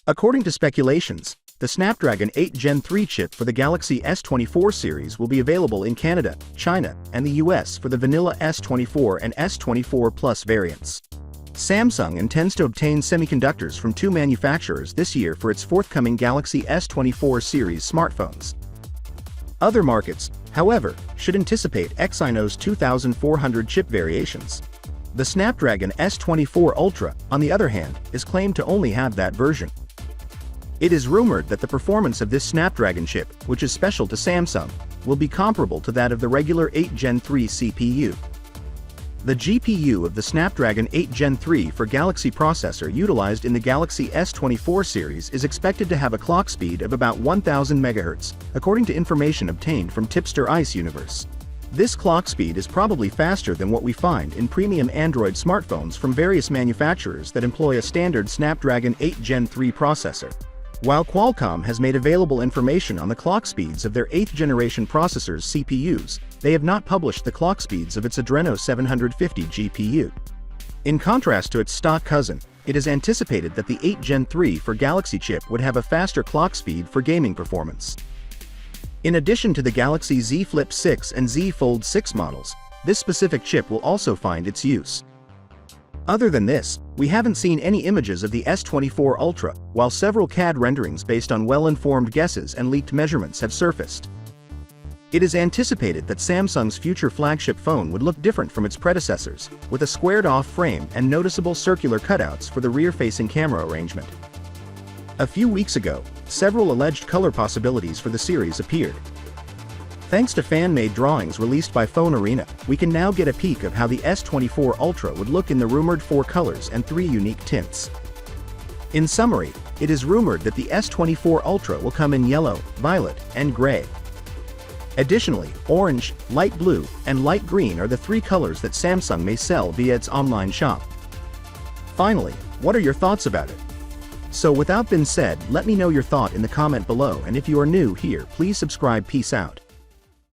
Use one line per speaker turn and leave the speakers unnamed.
According to speculations, the Snapdragon 8 Gen 3 chip for the Galaxy S24 series will be available in Canada, China, and the US for the vanilla S24 and S24 Plus variants. Samsung intends to obtain semiconductors from two manufacturers this year for its forthcoming Galaxy S24 series smartphones. Other markets, however, should anticipate Exynos 2400 chip variations. The Snapdragon S24 Ultra, on the other hand, is claimed to only have that version. It is rumored that the performance of this Snapdragon chip, which is special to Samsung, will be comparable to that of the regular 8 Gen 3 CPU. The GPU of the Snapdragon 8 Gen 3 for Galaxy processor utilized in the Galaxy S24 series is expected to have a clock speed of about 1000 MHz, according to information obtained from Tipster Ice Universe. This clock speed is probably faster than what we find in premium Android smartphones from various manufacturers that employ a standard Snapdragon 8 Gen 3 processor. While Qualcomm has made available information on the clock speeds of their 8th generation processors' CPUs, they have not published the clock speeds of its Adreno 750 GPU. In contrast to its stock cousin, it is anticipated that the 8 Gen 3 for Galaxy chip would have a faster clock speed for gaming performance. In addition to the Galaxy Z Flip 6 and Z Fold 6 models, this specific chip will also find its use. Other than this, we haven't seen any images of the S24 Ultra, while several CAD renderings based on well-informed guesses and leaked measurements have surfaced. It is anticipated that Samsung's future flagship phone would look different from its predecessors, with a squared-off frame and noticeable circular cutouts for the rear-facing camera arrangement. A few weeks ago, several alleged color possibilities for the series appeared. Thanks to fan-made drawings released by Phone Arena, we can now get a peek of how the S24 Ultra would look in the rumored 4 colors and 3 unique tints. In summary, it is rumored that the S24 Ultra will come in yellow, violet, and gray. Additionally, orange, light blue, and light green are the 3 colors that Samsung may sell via its online shop. Finally, what are your thoughts about it? So without being said, let me know your thought in the comment below, and if you are new here, please subscribe. Peace out.